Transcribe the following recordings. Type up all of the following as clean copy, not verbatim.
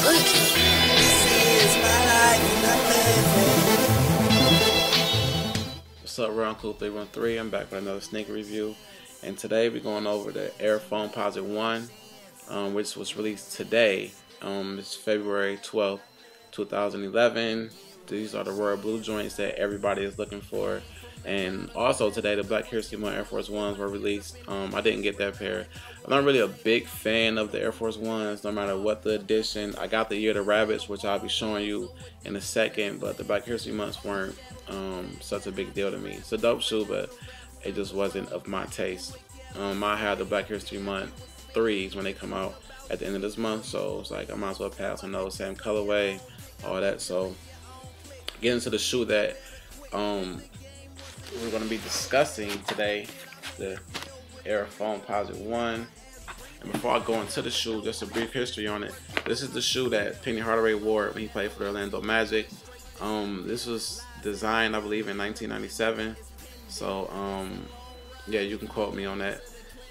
What's up, Ron Cool 313? I'm back with another sneaker review, and today we're going over the Air Foamposite One, which was released today. It's February 12th, 2011. These are the royal blue joints that everybody is looking for. And also today, the Black History Month Air Force Ones were released. I didn't get that pair. I'm not really a big fan of the Air Force Ones, no matter what the edition. I got the Year of the Rabbits, which I'll be showing you in a second, but the Black History Months weren't such a big deal to me. It's a dope shoe, but it just wasn't of my taste. I had the Black History Month 3s when they come out at the end of this month, so it's like I might as well pass on those, same colorway, all that. So get into the shoe that we're going to be discussing today, the Air Foamposite One. And before I go into the shoe, just a brief history on it. This is the shoe that Penny Hardaway wore when he played for the Orlando Magic. This was designed, I believe, in 1997. So yeah, you can quote me on that.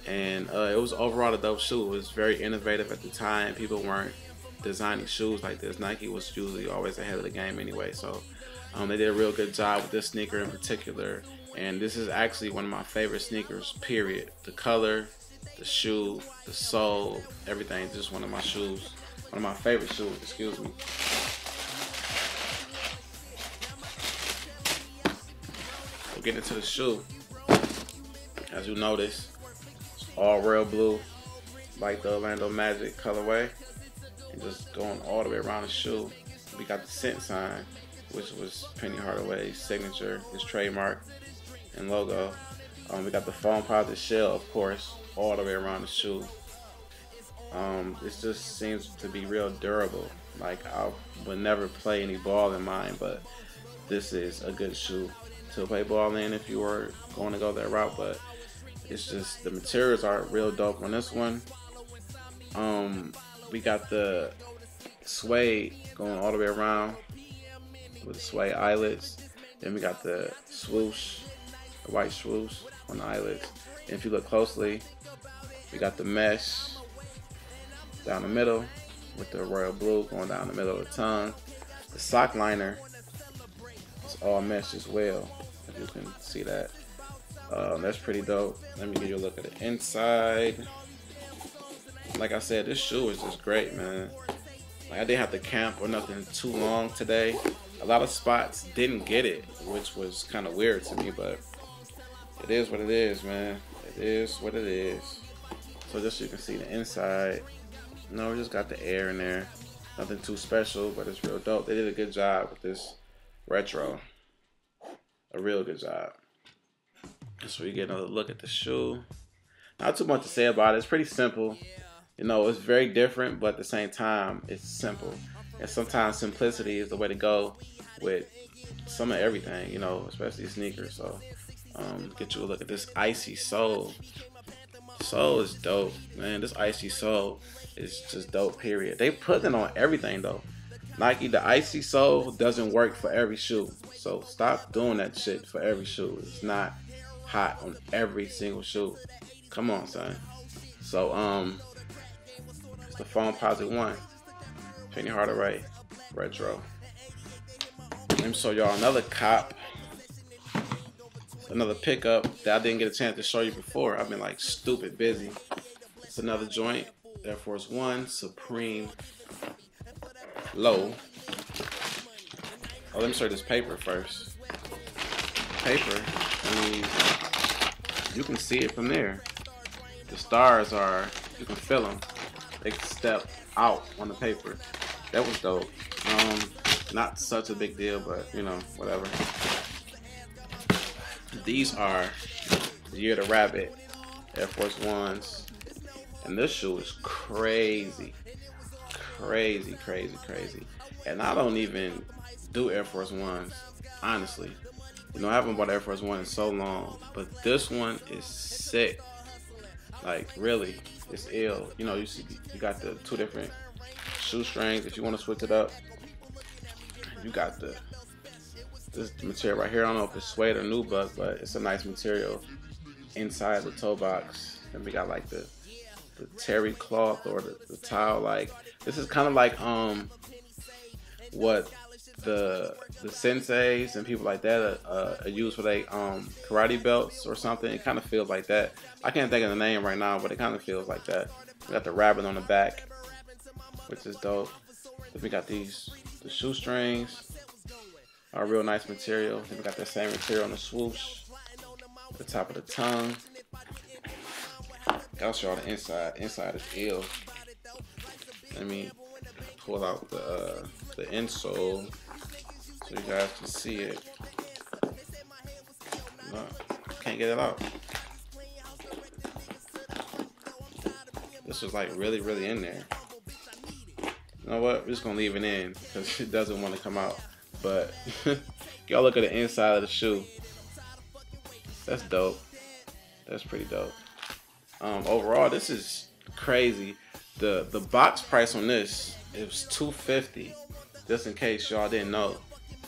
And it was overall a dope shoe. It was very innovative at the time. People weren't designing shoes like this. Nike was usually always ahead of the game anyway. So they did a real good job with this sneaker in particular. And this is actually one of my favorite sneakers, period. The color, the shoe, the sole, everything. Just one of my shoes. One of my favorite shoes, excuse me. We'll get into the shoe. As you notice, it's all royal blue, like the Orlando Magic colorway. And just going all the way around the shoe. We got the cent sign, which was Penny Hardaway's signature, his trademark and logo. We got the Foamposite shell, of course, all the way around the shoe. This just seems to be real durable. Like, I would never play any ball in mine, but this is a good shoe to play ball in if you were going to go that route. But it's just, the materials are real dope on this one. We got the suede going all the way around with the suede eyelets. Then we got the swoosh, the white swoosh on the eyelets. And if you look closely, we got the mesh down the middle with the royal blue going down the middle of the tongue. The sock liner is all mesh as well, if you can see that. That's pretty dope. Let me give you a look at the inside. Like I said, this shoe is just great, man. Like, I didn't have to camp or nothing too long today. A lot of spots didn't get it, which was kind of weird to me, but it is what it is, man. It is what it is. So just so you can see the inside. No, we just got the air in there. Nothing too special, but it's real dope. They did a good job with this retro. A real good job. So we get another look at the shoe. Not too much to say about it. It's pretty simple. You know, it's very different, but at the same time, it's simple. And sometimes simplicity is the way to go with some of everything, you know, especially sneakers. So get you a look at this icy sole. Sole is dope, man. This icy sole is just dope, period. They put it on everything, though. Nike, the icy sole doesn't work for every shoe. So stop doing that shit for every shoe. It's not hot on every single shoe. Come on, son. So it's the Foamposite One, Penny Hardaway retro. Let me show y'all another cop, another pickup that I didn't get a chance to show you before. I've been like stupid busy. It's another joint, Air Force One Supreme Low. Oh, let me show you this paper first. Paper, I mean, you can see it from there. The stars are, you can feel them. They step out on the paper. That was dope. Not such a big deal, but you know, whatever. These are the Year of the Rabbit Air Force Ones. And this shoe is crazy. Crazy, crazy, crazy. And I don't even do Air Force Ones, honestly. You know, I haven't bought Air Force One in so long, but this one is sick. Like, really, it's ill. You know, you see, you got the two different shoestrings if you want to switch it up. You got this material right here. I don't know if it's suede or nubuck, but it's a nice material inside the toe box. And we got like the terry cloth or the tile. Like this is kind of like what the senseis and people like that are used for their karate belts or something. It kind of feels like that. I can't think of the name right now, but it kind of feels like that. We got the rabbit on the back, which is dope. Then we got the shoestrings, a real nice material. Then we got that same material on the swoosh, the top of the tongue. I'll show y'all the inside. Inside is ill. Let me pull out the insole so you guys can see it. No, can't get it out. This was like really in there. You know what? We're just gonna leave it in because it doesn't want to come out. But y'all look at the inside of the shoe. That's dope. That's pretty dope. Overall, this is crazy. The box price on this is $250. Just in case y'all didn't know,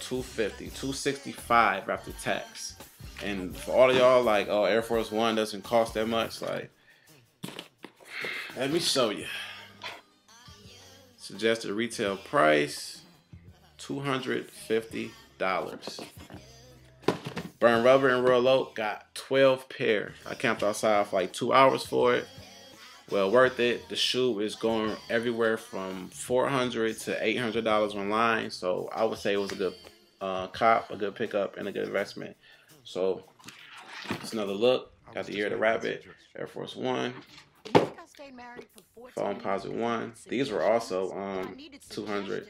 $250, $265 after tax. And for all of y'all like, oh, Air Force One doesn't cost that much. Like, let me show you. Suggested retail price, $250. Burn Rubber and Royal Oak got 12 pair. I camped outside for like 2 hours for it. Well worth it. The shoe is going everywhere from $400 to $800 online. So I would say it was a good cop, a good pickup, and a good investment. So it's another look. Got the ear of the rabbit, Air Force One, Foamposite One. These were also $200,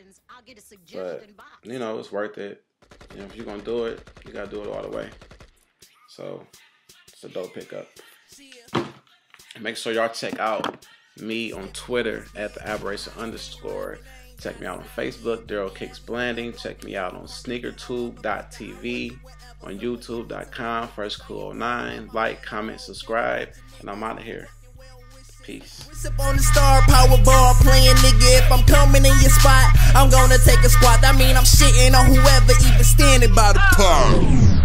but you know it's worth it. You know, if you're gonna do it, you gotta do it all the way. So it's a dope pickup. Make sure y'all check out me on Twitter at @theaberration_. Check me out on Facebook, Daryl Kicks Blanding. Check me out on sneakertube.tv, on youtube.com, FreshCool09. Like, comment, subscribe, and I'm out of here. Peace. Sip on the star power bar playing, nigga. If I'm coming in your spot, I'm gonna take a squat. I mean, I'm shitting on whoever even standing by the car.